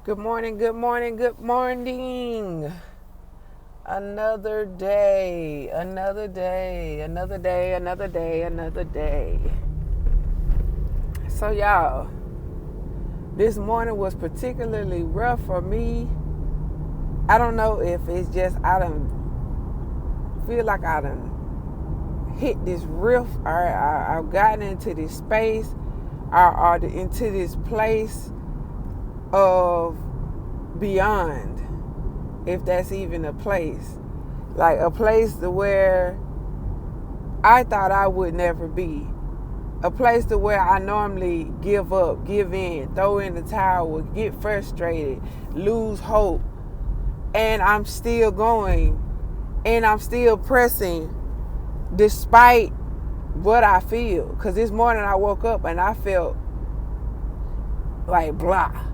Good morning, good morning, good morning. Another day, another day, another day, another day, another day. So, y'all, this morning was particularly rough for me. I don't know if it's just I done feel like I done hit this rift, or I've gotten into this space, or into this place of beyond, if that's even a place. Like a place to where I thought I would never be. A place to where I normally give up, give in, throw in the towel, get frustrated, lose hope. And I'm still going and I'm still pressing despite what I feel. Because this morning I woke up and I felt like blah.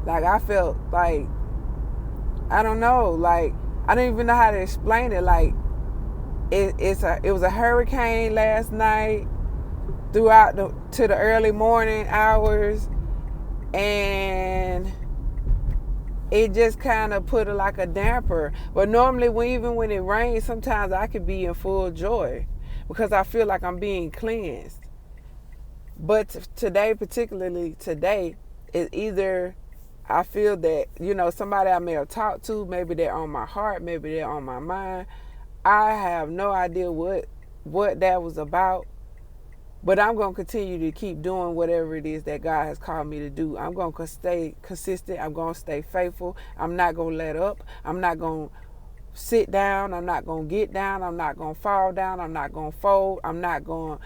Like I felt like, I don't know, like I don't even know how to explain it. Like it was a hurricane last night throughout to the early morning hours, and it just kind of put like a damper. But normally, even when it rains, sometimes I could be in full joy because I feel like I'm being cleansed. But today, particularly today, is either I feel that, somebody I may have talked to, maybe they're on my heart, maybe they're on my mind. I have no idea what that was about. But I'm going to continue to keep doing whatever it is that God has called me to do. I'm going to stay consistent. I'm going to stay faithful. I'm not going to let up. I'm not going to sit down. I'm not going to get down. I'm not going to fall down. I'm not going to fold. I'm not going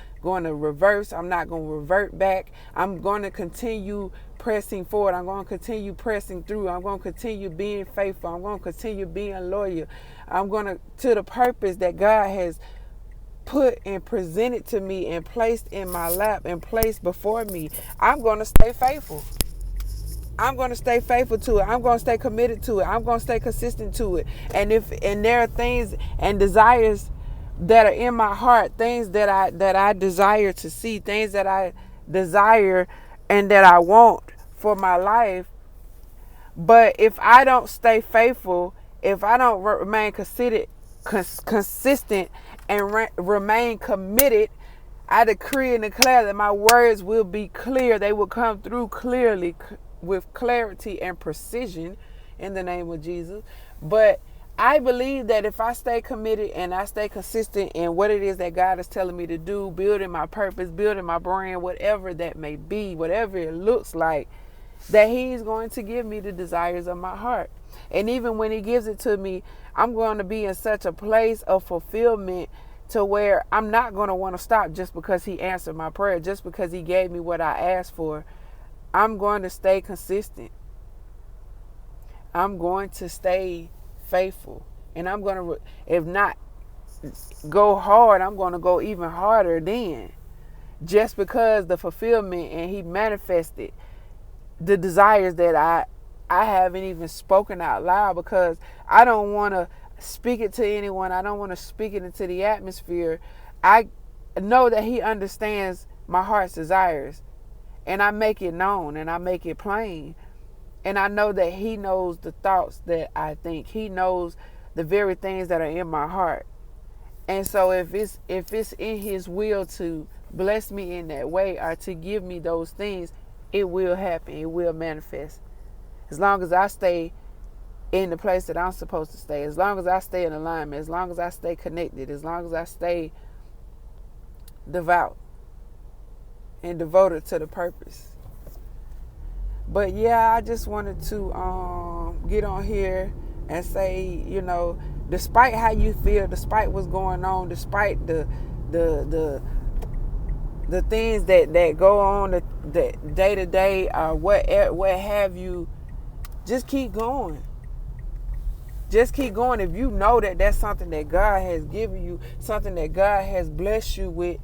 to reverse. I'm not going to revert back. I'm going to continue pressing forward. I'm going to continue pressing through. I'm going to continue being faithful. I'm going to continue being loyal. I'm going to the purpose that God has put and presented to me and placed in my lap and placed before me. I'm going to stay faithful. I'm going to stay faithful to it. I'm going to stay committed to it. I'm going to stay consistent to it. And there are things and desires that are in my heart, things that I desire to see, things that I desire and that I want for my life. But if I don't stay faithful, if I don't remain consistent and remain committed, I decree and declare that my words will be clear. They will come through clearly with clarity and precision in the name of Jesus. But I believe that if I stay committed and I stay consistent in what it is that God is telling me to do, building my purpose, building my brand, whatever that may be, whatever it looks like, that He's going to give me the desires of my heart. And even when He gives it to me, I'm going to be in such a place of fulfillment to where I'm not going to want to stop just because He answered my prayer, just because He gave me what I asked for. I'm going to stay consistent. I'm going to stay faithful. And I'm going to, if not go hard, I'm going to go even harder then. Just because the fulfillment and He manifested the desires that I haven't even spoken out loud, because I don't want to speak it to anyone. I don't want to speak it into the atmosphere. I know that He understands my heart's desires, and I make it known and I make it plain. And I know that He knows the thoughts that I think. He knows the very things that are in my heart. And so if it's in His will to bless me in that way or to give me those things, it will happen. It will manifest. As long as I stay in the place that I'm supposed to stay, as long as I stay in alignment, as long as I stay connected, as long as I stay devout and devoted to the purpose. But yeah, I just wanted to get on here and say, despite how you feel, despite what's going on, despite the the things that go on the day to day, or what have you, just keep going. Just keep going. If you know that that's something that God has given you, something that God has blessed you with,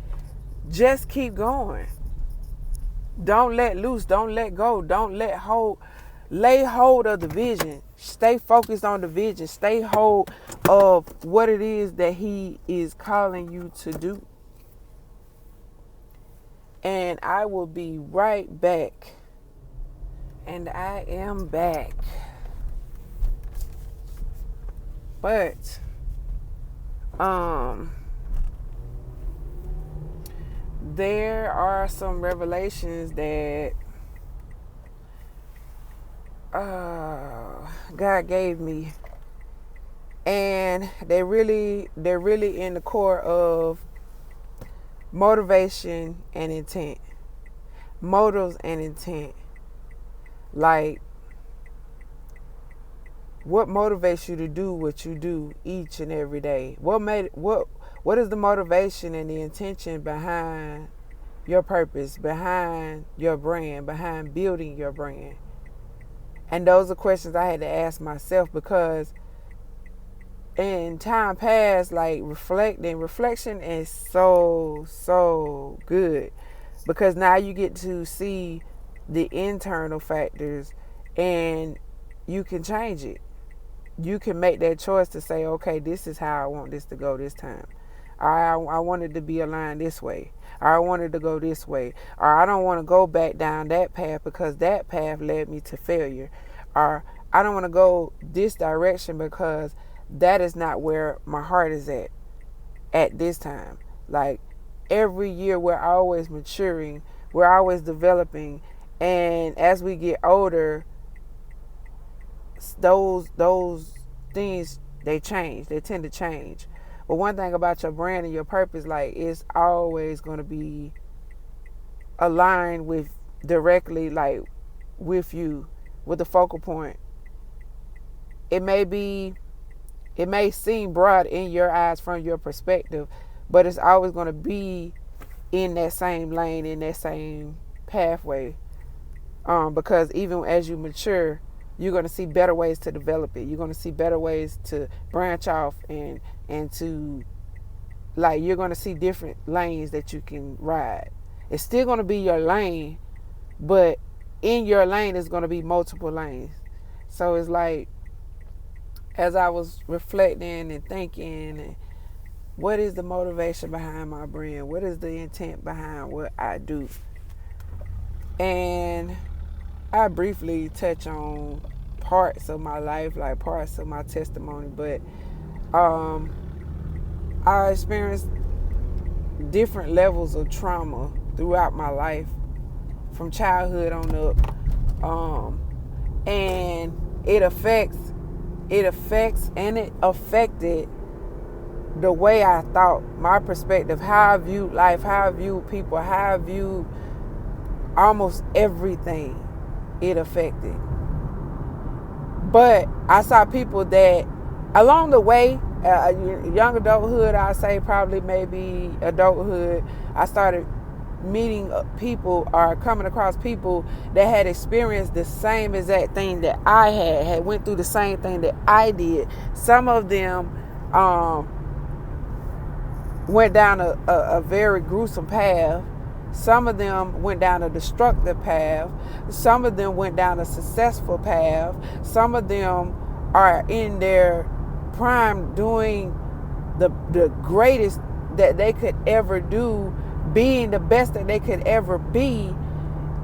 just keep going. Don't let loose. Don't let go. Don't lay hold of the vision. Stay focused on the vision. Stay hold of what it is that He is calling you to do. And I will be right back. And I am back. But there are some revelations that God gave me, and they're really in the core of motivation and intent. Motives and intent. Like, what motivates you to do what you do each and every day? What is the motivation and the intention behind your purpose, behind your brand, behind building your brand? And those are questions I had to ask myself, because in time past, like, reflection is so good, because now you get to see the internal factors and you can change it. You can make that choice to say, okay, this is how I want this to go this time. I want it to be aligned this way. Or I want it to go this way. Or I don't want to go back down that path because that path led me to failure. Or I don't want to go this direction because that is not where my heart is at this time. Like, every year we're always maturing. We're always developing. And as we get older, those things, they change. They tend to change. But one thing about your brand and your purpose, like, it's always going to be aligned with directly, like, with you, with the focal point. It may seem broad in your eyes from your perspective, but it's always going to be in that same lane, in that same pathway. Because even as you mature, you're going to see better ways to develop it. You're going to see better ways to branch off and to, like, you're going to see different lanes that you can ride. It's still going to be your lane, but in your lane is going to be multiple lanes. So it's like, as I was reflecting and thinking, what is the motivation behind my brand? What is the intent behind what I do? And I briefly touch on parts of my life, like parts of my testimony, but I experienced different levels of trauma throughout my life, from childhood on up, and it affected the way I thought, my perspective, how I viewed life, how I viewed people, how I viewed almost everything. It affected. But I saw people that along the way, young adulthood, I say probably maybe adulthood, I started meeting people or coming across people that had experienced the same exact thing that I had went through the same thing that I did. Some of them went down a very gruesome path. Some of them went down a destructive path. Some of them went down a successful path. Some of them are in their prime doing the greatest that they could ever do, being the best that they could ever be.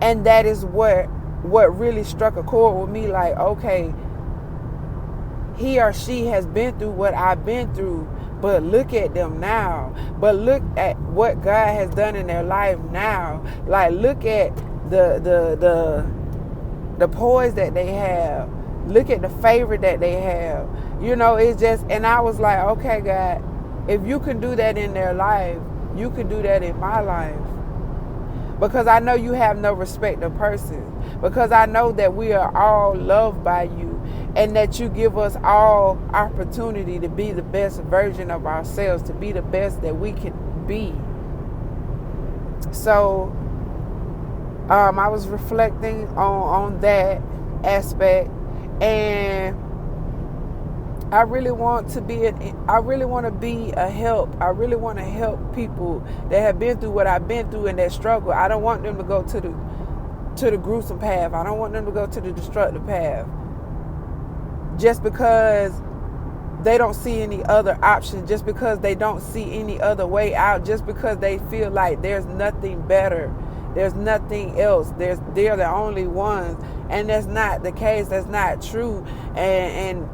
And that is what really struck a chord with me. Like, okay, he or she has been through what I've been through, but look at them now. But look at what God has done in their life now. Like, look at the poise that they have. Look at the favor that they have. You know, it's just, and I was like, okay, God, if you can do that in their life, you can do that in my life. Because I know you have no respect of persons. Because I know that we are all loved by you. And that you give us all opportunity to be the best version of ourselves, to be the best that we can be. So I was reflecting on that aspect, and I really want to be a help. I really want to help people that have been through what I've been through and that struggle. I don't want them to go to the gruesome path. I don't want them to go to the destructive path. Just because they don't see any other option, just because they don't see any other way out, just because they feel like there's nothing better There's nothing else. They're the only ones, and that's not the case. That's not true. And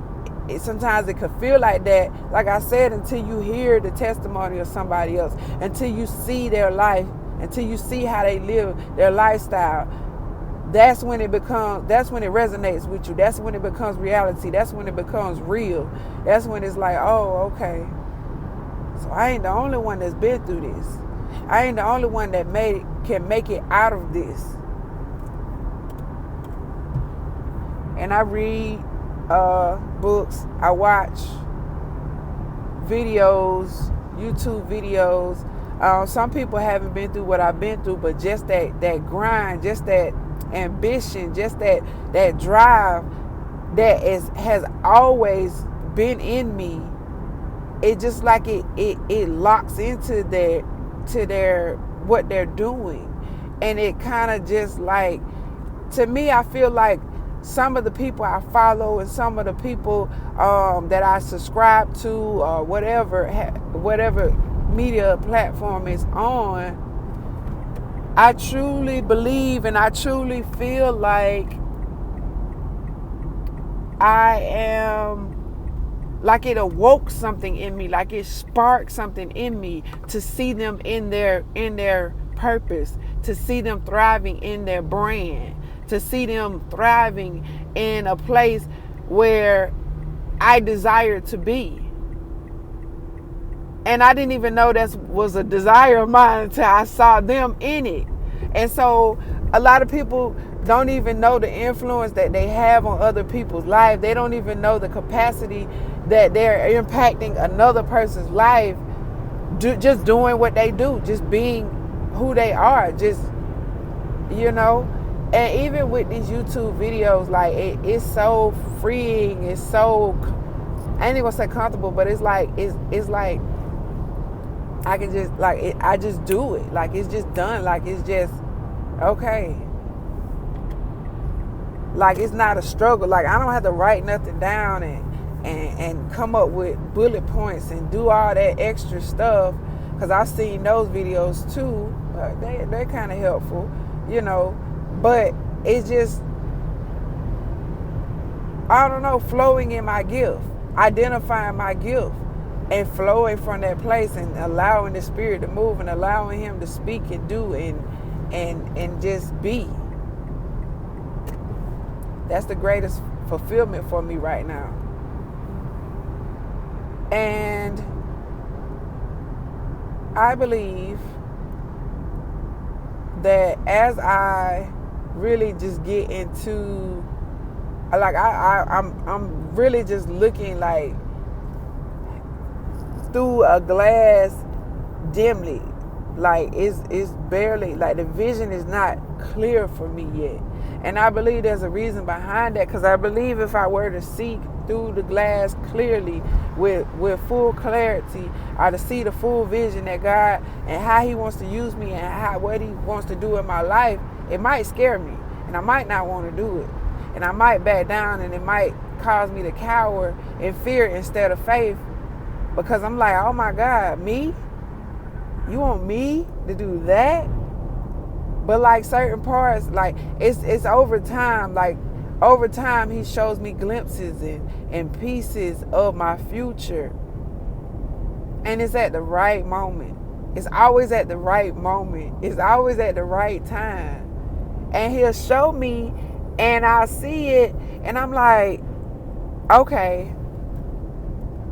sometimes it could feel like that. Like I said, until you hear the testimony of somebody else, until you see their life, until you see how they live their lifestyle, that's when it resonates with you. That's when it becomes reality. That's when it becomes real. That's when it's like, oh, okay. So I ain't the only one that's been through this. I ain't the only one that can make it out of this. And I read books. I watch videos, YouTube videos. Some people haven't been through what I've been through, but just that grind, just that ambition, just that drive that has always been in me. It just like it locks into their what they're doing, and it kind of just like, to me, I feel like some of the people I follow and some of the people that I subscribe to, or whatever media platform is on, I truly believe and I truly feel like I am, like it awoke something in me, like it sparked something in me to see them in their purpose, to see them thriving in their brand, to see them thriving in a place where I desire to be. And I didn't even know that was a desire of mine until I saw them in it. And so a lot of people don't even know the influence that they have on other people's life. They don't even know the capacity that they're impacting another person's life, just doing what they do, just being who they are, just, And even with these YouTube videos, like it's so freeing, it's so, I ain't even gonna say comfortable, but it's like I can just I just do it, like it's just done, like it's just okay. Like it's not a struggle. Like I don't have to write nothing down and come up with bullet points and do all that extra stuff, because I've seen those videos too. They're kind of helpful, but it's just, I don't know, flowing in my gift, identifying my gift and flowing from that place and allowing the Spirit to move and allowing Him to speak and do and just be. That's the greatest fulfillment for me right now. And I believe that as I really just get into, like I'm really just looking like through a glass dimly, like it's barely, like the vision is not clear for me yet. And I believe there's a reason behind that, because I believe if I were to see through the glass clearly with full clarity, or to see the full vision that God and how He wants to use me and what He wants to do in my life, it might scare me and I might not want to do it, and I might back down, and it might cause me to cower in fear instead of faith, because I'm like, oh my God, me? You want me to do that? But like certain parts, like it's over time. Like over time, He shows me glimpses and pieces of my future. And it's at the right moment. It's always at the right moment. It's always at the right time. And He'll show me, and I'll see it, and I'm like, okay,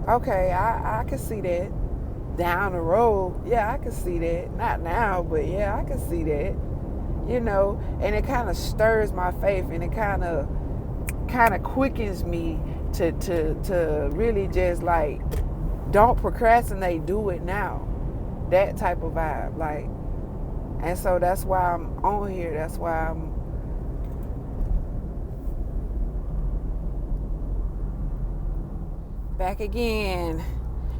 I can see that down the road. Yeah, I can see that. Not now, but yeah, I can see that. And it kind of stirs my faith, and it kind of quickens me to really just like, don't procrastinate, do it now. That type of vibe, like. And so that's why I'm on here. That's why I'm back again.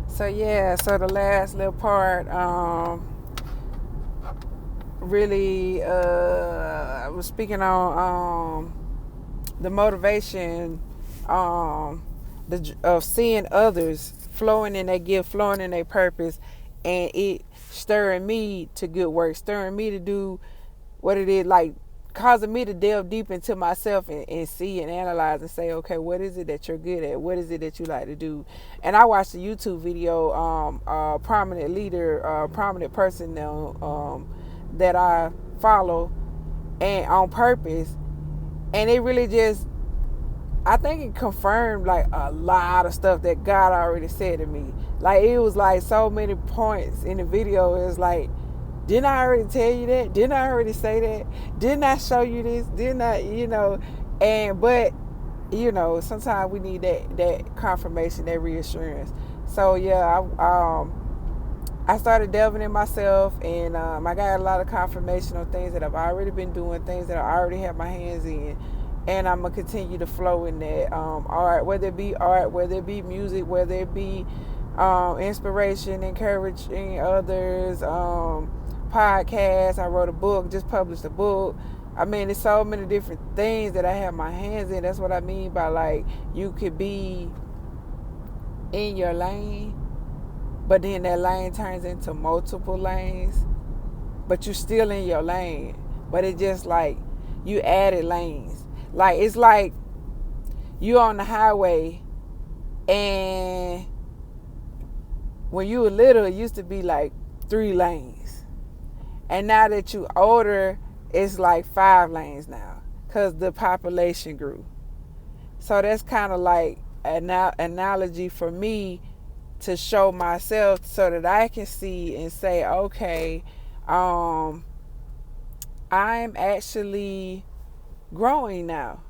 So yeah, so the last little part, really, I was speaking on the motivation of seeing others flowing in their gift, flowing in their purpose, and it stirring me to good work, stirring me to do what it is, like causing me to delve deep into myself and see and analyze and say, okay, what is it that you're good at? What is it that you like to do? And I watched a YouTube video, prominent leader, prominent person that I follow, and on purpose, and it really just, I think it confirmed like a lot of stuff that God already said to me. Like it was like so many points in the video. It was like, didn't I already tell you that? Didn't I already say that? Didn't I show you this? Didn't I, but sometimes we need that confirmation, that reassurance. So yeah, I started delving in myself, and I got a lot of confirmation on things that I've already been doing, things that I already have my hands in. And I'm going to continue to flow in that art, whether it be music, whether it be inspiration, encouraging others, podcasts. I wrote a book, just published a book. I mean, there's so many different things that I have my hands in. That's what I mean by like, you could be in your lane, but then that lane turns into multiple lanes, but you're still in your lane. But it's just like you added lanes. Like, it's like you on the highway, and when you were little, it used to be like 3 lanes. And now that you older, it's like 5 lanes now, because the population grew. So that's kind of like an analogy for me to show myself so that I can see and say, okay, I'm actually growing now.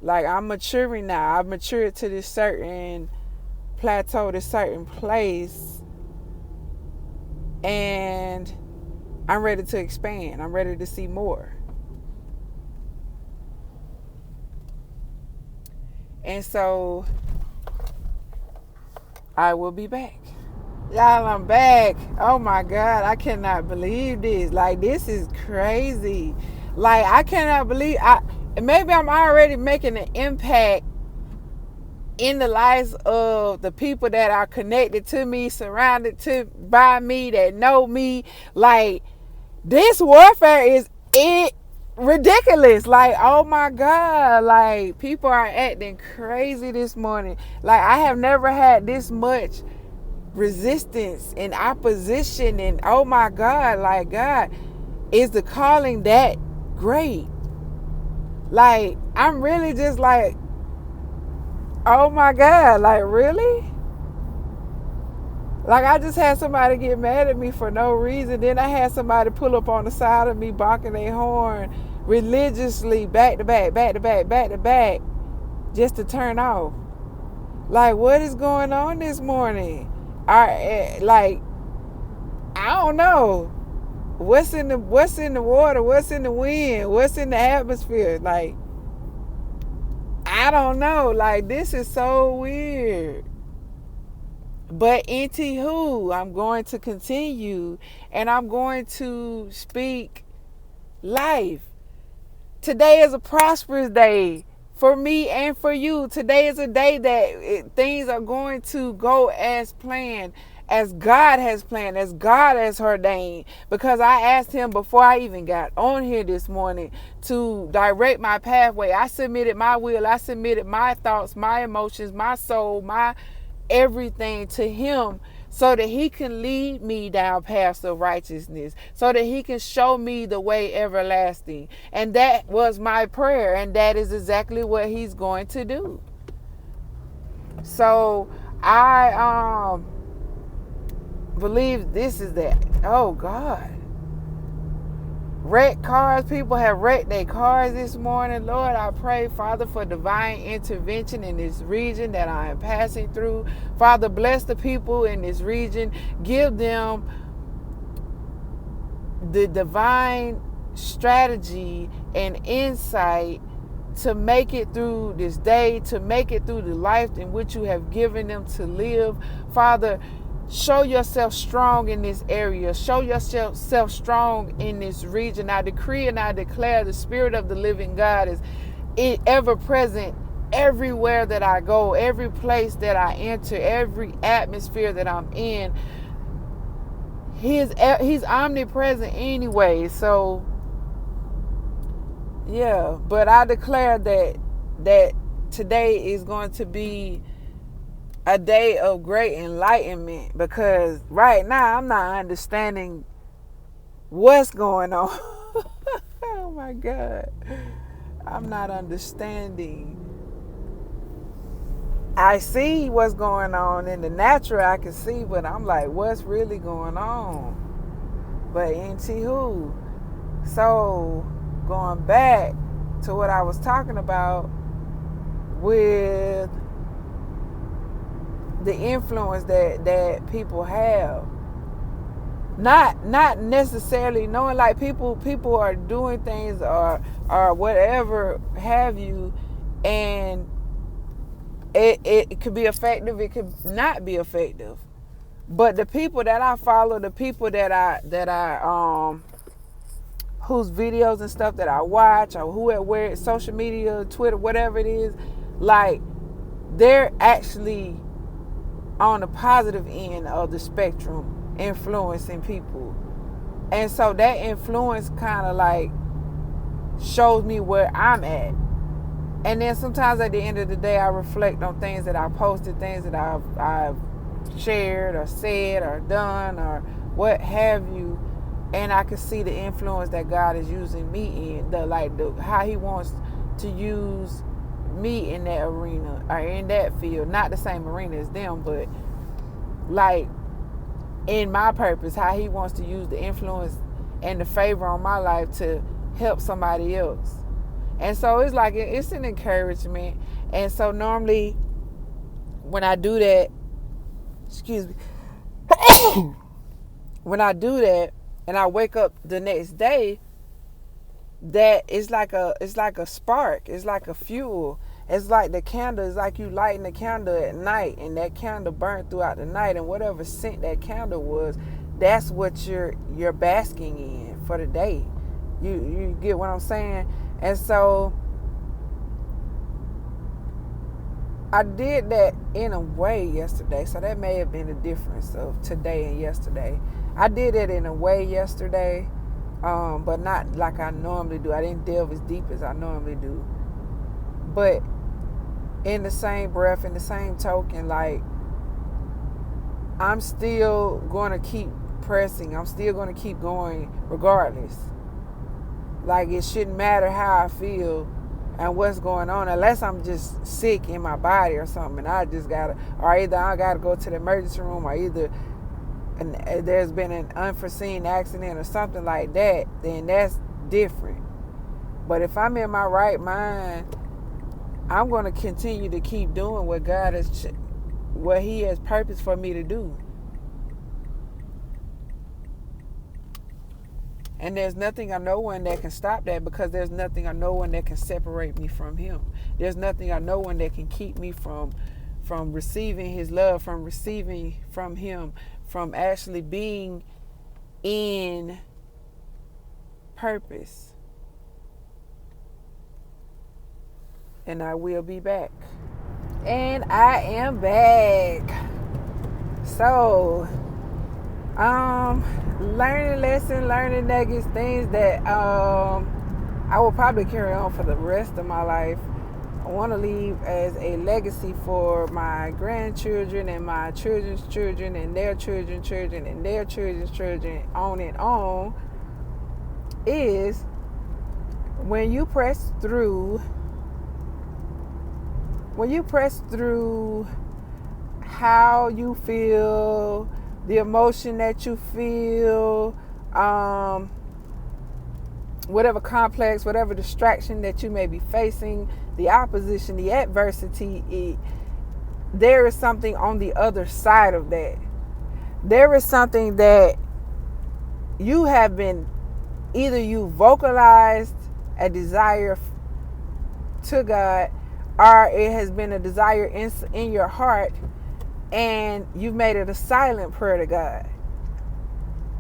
Like, I'm maturing now. I've matured to this certain plateau, this certain place, and I'm ready to expand. I'm ready to see more. And so I will be back. Y'all, I'm back. Oh my God, I cannot believe this. Like, this is crazy. Like, I cannot believe maybe I'm already making an impact in the lives of the people that are connected to me, surrounded by me, that know me. Like, this warfare is ridiculous. Like, oh my God, like, people are acting crazy this morning. Like, I have never had this much resistance and opposition, and oh my God, like, God, is the calling that great? Like, I'm really just like, oh my God, like, really? Like, I just had somebody get mad at me for no reason. Then I had somebody pull up on the side of me, bonking their horn religiously, back to back, back to back, back to back, just to turn off. Like, what is going on this morning? Like, I don't know. What's in the water? What's in the wind? What's in the atmosphere? Like, I don't know. Like, this is so weird. But anywho, I'm going to continue, and I'm going to speak life. Today is a prosperous day for me and for you. Today is a day that things are going to go as planned, as God has planned, as God has ordained. Because I asked him before I even got on here this morning to direct my pathway. I submitted my will. I submitted my thoughts, my emotions, my soul, my everything to him, so that he can lead me down paths of righteousness, so that he can show me the way everlasting. And that was my prayer, and that is exactly what he's going to do. So I believe this is that. Oh God. Wrecked cars. People have wrecked their cars this morning. Lord, I pray, Father, for divine intervention in this region that I am passing through. Father, bless the people in this region. Give them the divine strategy and insight to make it through this day, to make it through the life in which you have given them to live. Father, show yourself strong in this area. Show yourself strong in this region. I decree and I declare the Spirit of the living God is ever present everywhere that I go, every place that I enter, every atmosphere that I'm in. He's omnipresent anyway. So Yeah, but I declare that today is going to be a day of great enlightenment, because right now I'm not understanding what's going on. Oh my God. I'm not understanding. I see what's going on in the natural, I can see, but I'm like, what's really going on? But anywho, so going back to what I was talking about with the influence that people have. Not necessarily knowing, like people are doing things or whatever have you, and it could be effective, it could not be effective. But the people that I follow, the people that I whose videos and stuff that I watch, or where social media, Twitter, whatever it is, like, they're actually on the positive end of the spectrum, influencing people. And so that influence kind of like shows me where I'm at. And then sometimes at the end of the day, I reflect on things that I posted, things that I've shared or said or done or what have you, and I can see the influence that God is using me in, how He wants to use me in that arena or in that field. Not the same arena as them, but like in my purpose, how He wants to use the influence and the favor on my life to help somebody else. And so it's like, it's an encouragement. And so normally when I do that, excuse me, when I do that and I wake up the next day, that it's like a spark, it's like a fuel. It's like the candle, it's like you lighting the candle at night, and that candle burned throughout the night, and whatever scent that candle was, that's what you're basking in for the day. You get what I'm saying? And so I did that in a way yesterday. So that may have been the difference of today and yesterday. I did it in a way yesterday, but not like I normally do. I didn't delve as deep as I normally do. But in the same breath, in the same token, like, I'm still going to keep pressing. I'm still going to keep going regardless. Like, it shouldn't matter how I feel and what's going on, unless I'm just sick in my body or something, and I just gotta, or either I gotta go to the emergency room, or either there's been an unforeseen accident or something like that, then that's different. But if I'm in my right mind, I'm going to continue to keep doing what He has purpose for me to do. And there's nothing or no one that can stop that, because there's nothing or no one that can separate me from Him. There's nothing or no one that can keep me from receiving His love, from receiving from Him, from actually being in purpose. And I will be back. And I am back. So, learning nuggets, things that I will probably carry on for the rest of my life. I want to leave as a legacy for my grandchildren and my children's children and their children's children and their children's children, on and on, is when you press through how you feel, the emotion that you feel, whatever complex, whatever distraction that you may be facing, the opposition, the adversity, there is something on the other side of that. There is something that you have been, either you vocalized a desire to God, or it has been a desire in your heart, and you've made it a silent prayer to God.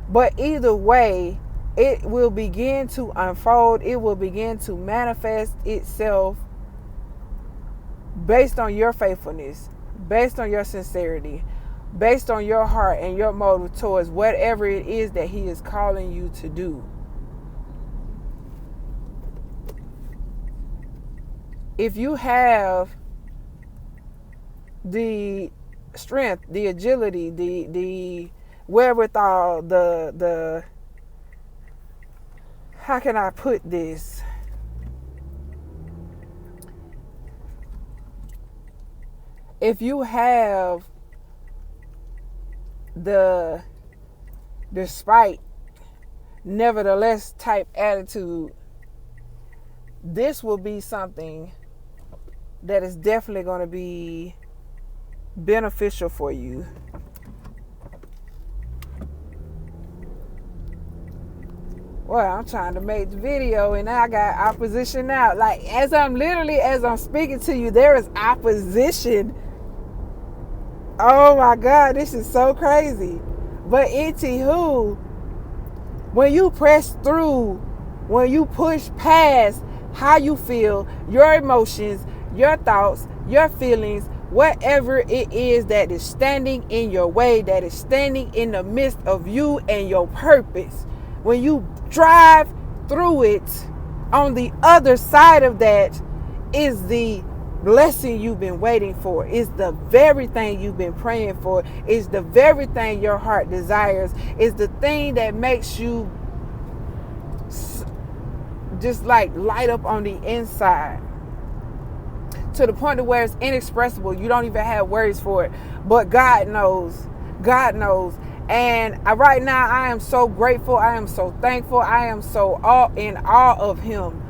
But either way, it will begin to unfold. It will begin to manifest itself based on your faithfulness, based on your sincerity, based on your heart and your motive towards whatever it is that He is calling you to do. if you have the strength, the agility, the wherewithal, the how can I put this? If you have the despite, nevertheless type attitude, this will be something that is definitely going to be beneficial for you. Well, I'm trying to make the video and I got opposition now. Like, as I'm speaking to you, there is opposition. Oh my God, this is so crazy. But anywho, when you press through, when you push past how you feel, your emotions, your thoughts, your feelings, whatever it is that is standing in your way, that is standing in the midst of you and your purpose, when you drive through it, on the other side of that is the blessing you've been waiting for, is the very thing you've been praying for, is the very thing your heart desires, is the thing that makes you just like light up on the inside to the point of where it's inexpressible. You don't even have words for it, but God knows. God knows. And right now I am so grateful. I am so thankful. I am so in awe of him,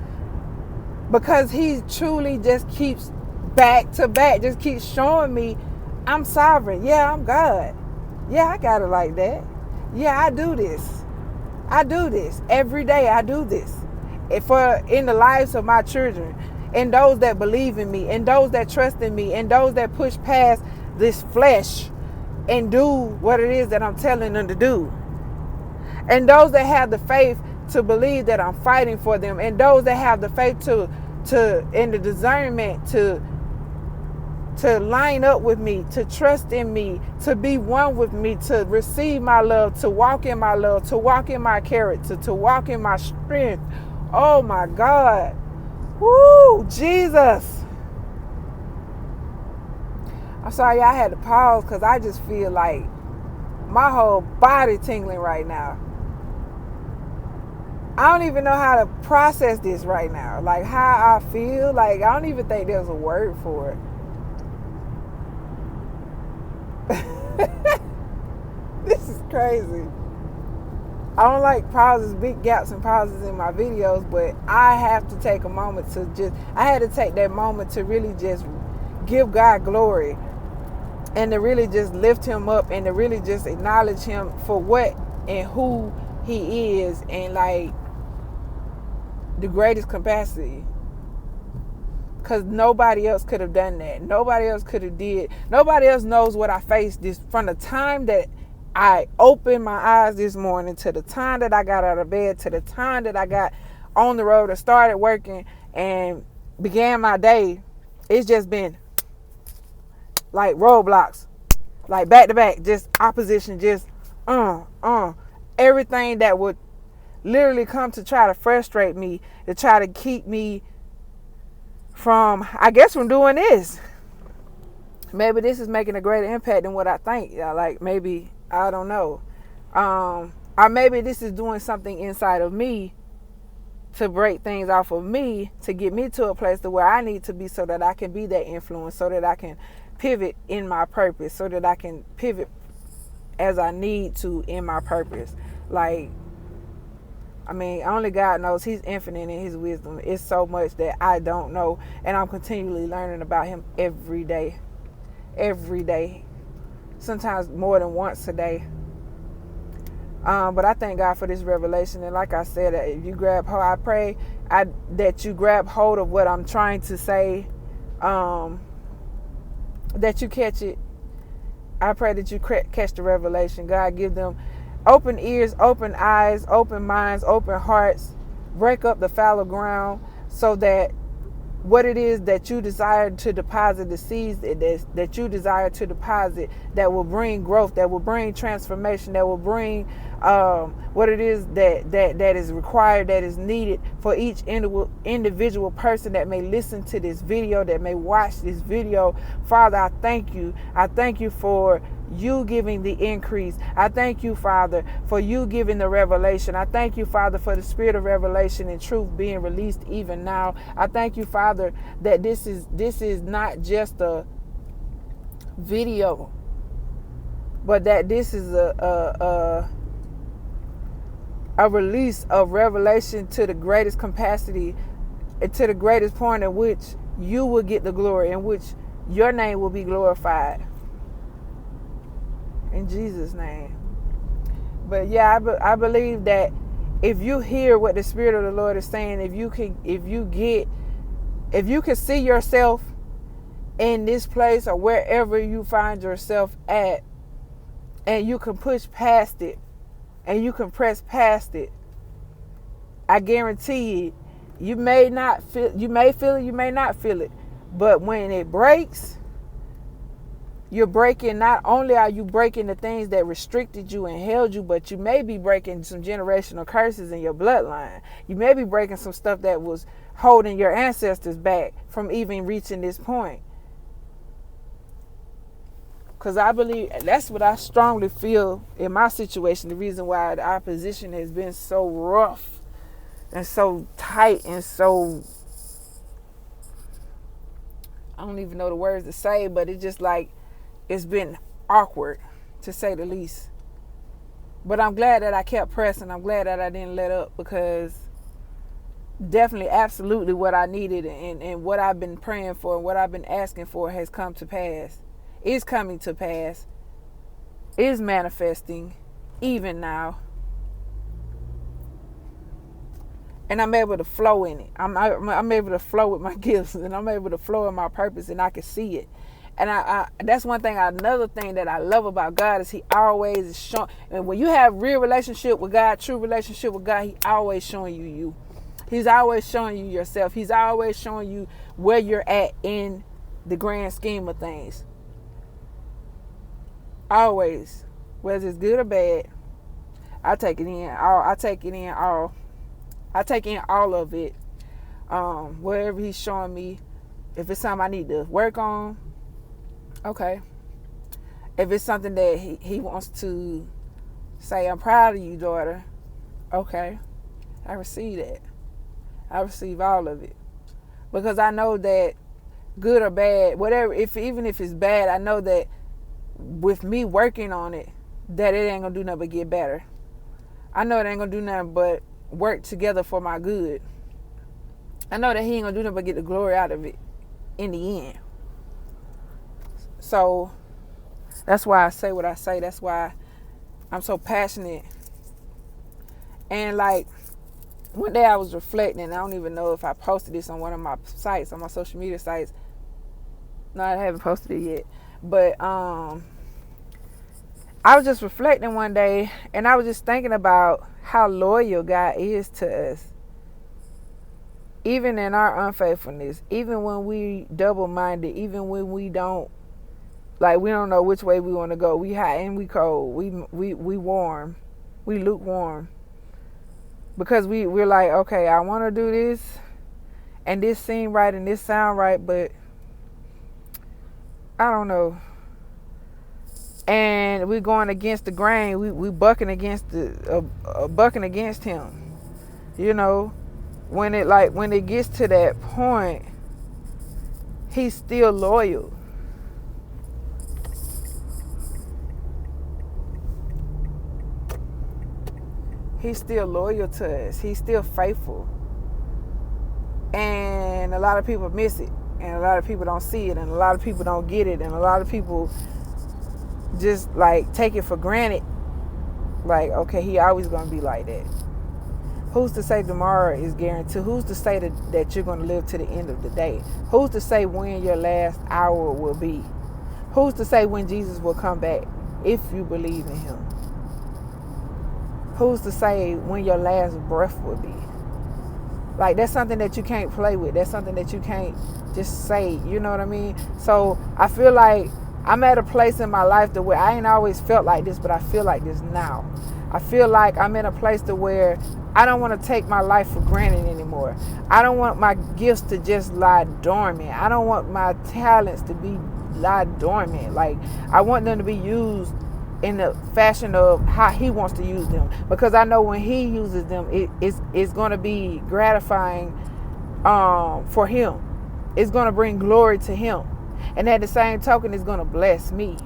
because he truly just keeps back to back, just keeps showing me I'm sovereign. Yeah, I'm God. Yeah, I got it like that. Yeah, I do this. I do this every day. I do this in the lives of my children, and those that believe in me, and those that trust in me, and those that push past this flesh and do what it is that I'm telling them to do, and those that have the faith to believe that I'm fighting for them, and those that have the faith to and the discernment to line up with me, to trust in me, to be one with me, to receive my love, to walk in my love, to walk in my character, to walk in my strength. Oh my God. Woo, Jesus. I'm sorry I had to pause, because I just feel like my whole body tingling right now. I don't even know how to process this right now. Like, how I feel. Like, I don't even think there's a word for it. This is crazy. I don't like pauses, big gaps and pauses in my videos, but I have to take a moment I had to take that moment to really just give God glory, and to really just lift him up, and to really just acknowledge him for what and who he is, and like the greatest capacity. Because nobody else could have done that. Nobody else could have did. Nobody else knows what I faced this from the time that I opened my eyes this morning to the time that I got out of bed, to the time that I got on the road and started working and began my day. It's just been like roadblocks, like back to back, just opposition, just everything that would literally come to try to frustrate me, to try to keep me from doing this. Maybe this is making a greater impact than what I think. Like, maybe, I don't know. Or maybe this is doing something inside of me to break things off of me, to get me to a place to where I need to be, so that I can be that influence, so that I can pivot in my purpose, so that I can pivot as I need to in my purpose. Like, I mean, only God knows. He's infinite in his wisdom. It's so much that I don't know, and I'm continually learning about him every day. Every day. Sometimes more than once a day. But I thank God for this revelation. And like I said, if you grab hold, I pray that you grab hold of what I'm trying to say, that you catch it. I pray that you catch the revelation. God, give them open ears, open eyes, open minds, open hearts. Break up the fallow ground, so that what it is that you desire to deposit, the seeds that you desire to deposit, that will bring growth, that will bring transformation, that will bring what it is that is required, that is needed for each individual person that may listen to this video, that may watch this video. Father, I thank you. I thank you for you giving the increase. I thank you, Father, for you giving the revelation. I thank you, Father, for the spirit of revelation and truth being released even now. I thank you, Father, that this is not just a video, but that this is a release of revelation to the greatest capacity and to the greatest point in which you will get the glory, in which your name will be glorified. In Jesus' name. But yeah, I believe that if you hear what the Spirit of the Lord is saying, if you can see yourself in this place or wherever you find yourself at, and you can push past it, and you can press past it, I guarantee you, you may feel it, you may not feel it, but when it breaks, you're breaking, not only are you breaking the things that restricted you and held you, but you may be breaking some generational curses in your bloodline. You may be breaking some stuff that was holding your ancestors back from even reaching this point. Because I believe that's what I strongly feel in my situation. The reason why the opposition has been so rough and so tight and so, I don't even know the words to say, but it's just like, it's been awkward, to say the least. But I'm glad that I kept pressing. I'm glad that I didn't let up, because definitely, absolutely what I needed and what I've been praying for and what I've been asking for has come to pass. Is coming to pass, is manifesting even now, and I'm able to flow in it. I'm able to flow with my gifts, and I'm able to flow in my purpose, and I can see it. And I that's one thing. Another thing that I love about God is He always is showing. And when you have real relationship with God, true relationship with God, He always showing you you. He's always showing you yourself. He's always showing you where you're at in the grand scheme of things. Always, whether it's good or bad, I take it in. I take in all of it. Whatever He's showing me, if it's something I need to work on, okay. If it's something that he wants to say, I'm proud of you, daughter, okay. I receive that. I receive all of it, because I know that good or bad, whatever, even if it's bad, I know that with me working on it, that it ain't gonna do nothing but get better. I know it ain't gonna do nothing but work together for my good. I know that He ain't gonna do nothing but get the glory out of it in the end. So that's why I say what I say. That's why I'm so passionate. And like, one day I was reflecting, and I don't even know if I posted this on one of my sites, on my social media sites. No, I haven't posted it yet. But I was just reflecting one day, and I was just thinking about how loyal God is to us. Even in our unfaithfulness, even when we double-minded, even when we don't know which way we want to go. We hot and we cold. We warm. We lukewarm. Because we're like, okay, I want to do this, and this seem right and this sound right, but I don't know. And we're going against the grain. We bucking against bucking against Him. You know, when it gets to that point, He's still loyal. He's still loyal to us. He's still faithful. And a lot of people miss it. And a lot of people don't see it. And a lot of people don't get it. And a lot of people just like take it for granted. Like, okay, He always going to be like that. Who's to say tomorrow is guaranteed? Who's to say that you're going to live to the end of the day? Who's to say when your last hour will be? Who's to say when Jesus will come back if you believe in Him? Who's to say when your last breath will be? Like, that's something that you can't play with. That's something that you can't just say. You know what I mean? So I feel like I'm at a place in my life to where I ain't always felt like this, but I feel like this now. I feel like I'm in a place to where I don't want to take my life for granted anymore. anymore. I don't want my gifts to just lie dormant. I don't want my talents to be lie dormant. Like, I want them to be used in the fashion of how he wants to use them, because I know when he uses them, it's going to be gratifying for him. It's going to bring glory to him, and at the same token, it's going to bless me.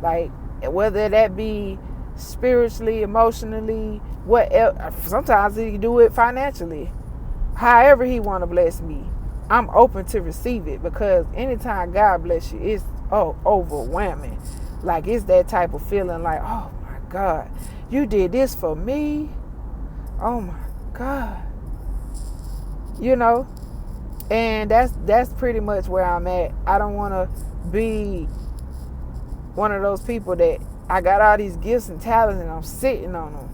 Like, whether that be spiritually, emotionally, whatever. Sometimes he do it financially. However he want to bless me, I'm open to receive it, because anytime God bless you, it's overwhelming. Like, it's that type of feeling like, oh my God, you did this for me. Oh my God. You know? And that's pretty much where I'm at. I don't want to be one of those people that I got all these gifts and talents and I'm sitting on them.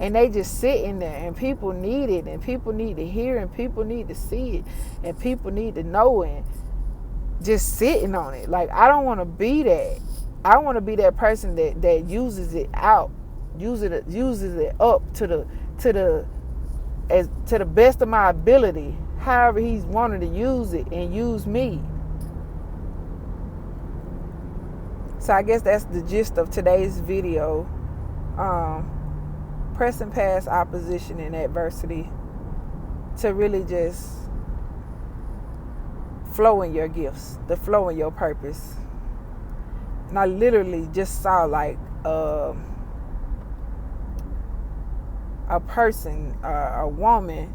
And they just sitting there, and people need it, and people need to hear, and people need to see it, and people need to know it. Just sitting on it. Like, I don't want to be that. I want to be that person that uses it out, uses it up to the best of my ability, however he's wanted to use it and use me. So I guess that's the gist of today's video. Pressing past opposition and adversity to really just flow in your gifts, to flow in your purpose. And I literally just saw like a person, a woman,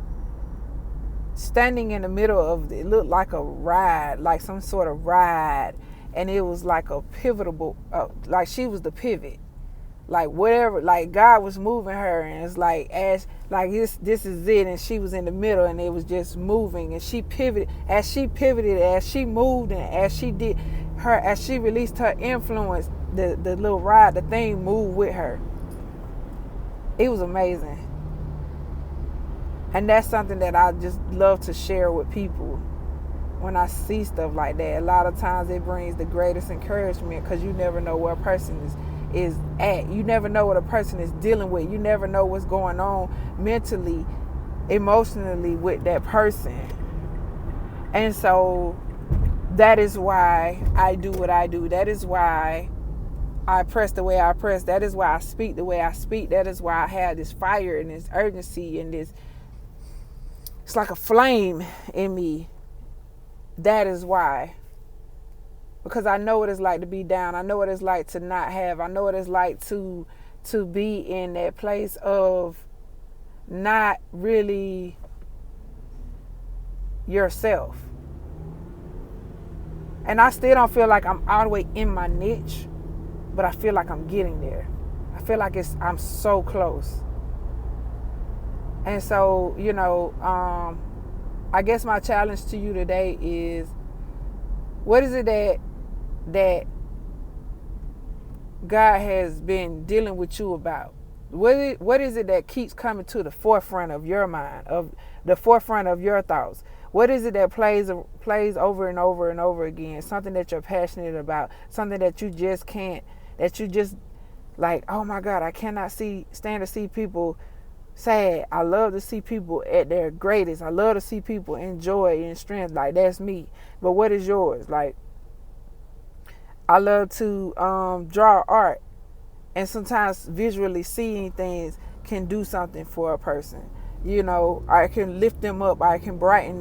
standing in the middle of it. Looked like a ride, like some sort of ride, and it was like a pivotal, like she was the pivot, like whatever, like God was moving her, and it's like as like this is it, and she was in the middle, and it was just moving, and she pivoted, as she moved, and as she released her influence, the little ride, the thing moved with her. It was amazing. And that's something that I just love to share with people when I see stuff like that. A lot of times it brings the greatest encouragement, because you never know where a person is at. You never know what a person is dealing with. You never know what's going on mentally, emotionally with that person. And so that is why I do what I do. That is why I press the way I press. That is why I speak the way I speak. That is why I have this fire and this urgency and this, it's like a flame in me. That is why. Because I know what it's like to be down. I know what it's like to not have. I know what it's like to be in that place of not really yourself. And I still don't feel like I'm all the way in my niche, but I feel like I'm getting there. I feel like I'm so close. And so, you know, I guess my challenge to you today is, what is it that God has been dealing with you about? What is it that keeps coming to the forefront of your mind, of the forefront of your thoughts? What is it that plays over and over and over again? Something that you're passionate about, something that you just can't, that you just like, oh my God, I cannot stand to see people sad. I love to see people at their greatest. I love to see people in joy and strength. Like, that's me. But what is yours? Like, I love to draw art, and sometimes visually seeing things can do something for a person. You know, I can lift them up. I can brighten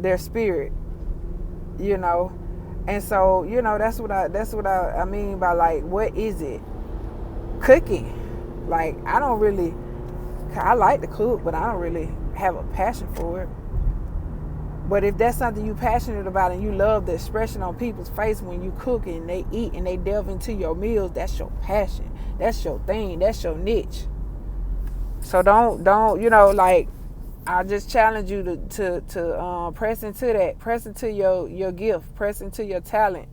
their spirit. You know, and so, you know, that's what I mean by, like, what is it? Cooking. Like, I like to cook, but I don't really have a passion for it. But if that's something you're passionate about and you love the expression on people's face when you cook and they eat and they delve into your meals, that's your passion. That's your thing. That's your niche. So don't, you know, like, I just challenge you to press into that. Press into your gift. Press into your talent.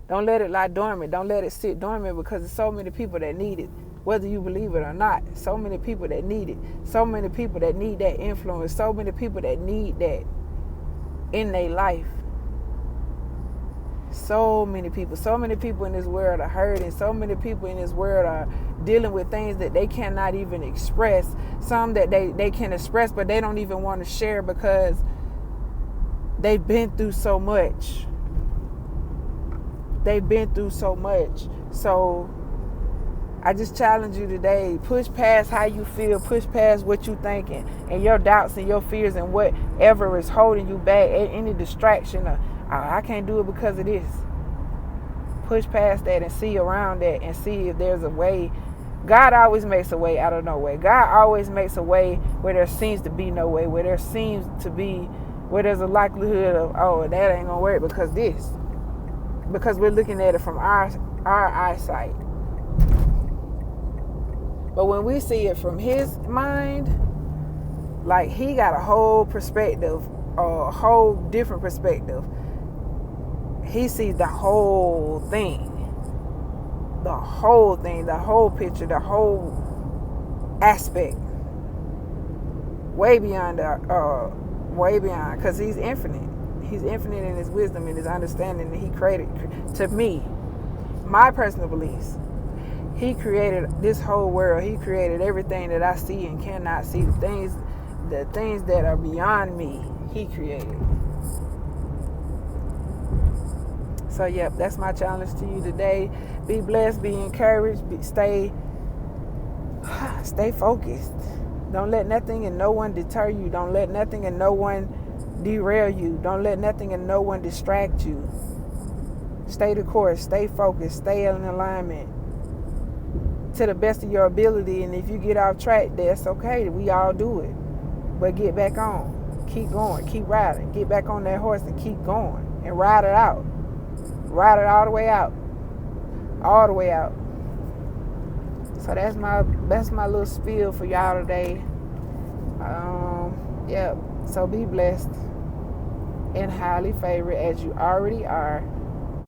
Don't let it lie dormant. Don't let it sit dormant, because there's so many people that need it, whether you believe it or not. So many people that need it. So many people that need that influence. So many people that need that in their life. So many people in this world are hurting. So many people in this world are dealing with things that they cannot even express. Some that they can express, but they don't even want to share because they've been through so much. So I just challenge you today, push past how you feel, push past what you're thinking and your doubts and your fears and whatever is holding you back, any distraction. I can't do it because of this. Push past that and see around that and see if there's a way. God always makes a way out of no way. God always makes a way where there seems to be no way, where there's a likelihood of, oh, that ain't gonna work because we're looking at it from our eyesight. But when we see it from his mind, like he got a whole perspective, a whole different perspective. He sees the whole thing, the whole picture, the whole aspect, way beyond, because he's infinite. He's infinite in his wisdom and his understanding that he created. To me, my personal beliefs, he created this whole world. He created everything that I see and cannot see. The things that are beyond me, he created. So, yep, that's my challenge to you today. Be blessed, be encouraged, stay focused. Don't let nothing and no one deter you. Don't let nothing and no one derail you. Don't let nothing and no one distract you. Stay the course, stay focused, stay in alignment to the best of your ability. And if you get off track, that's okay. We all do it. But get back on. Keep going. Keep riding. Get back on that horse and keep going. And ride it out. Ride it all the way out. All the way out. So that's my little spiel for y'all today. So be blessed and highly favored as you already are.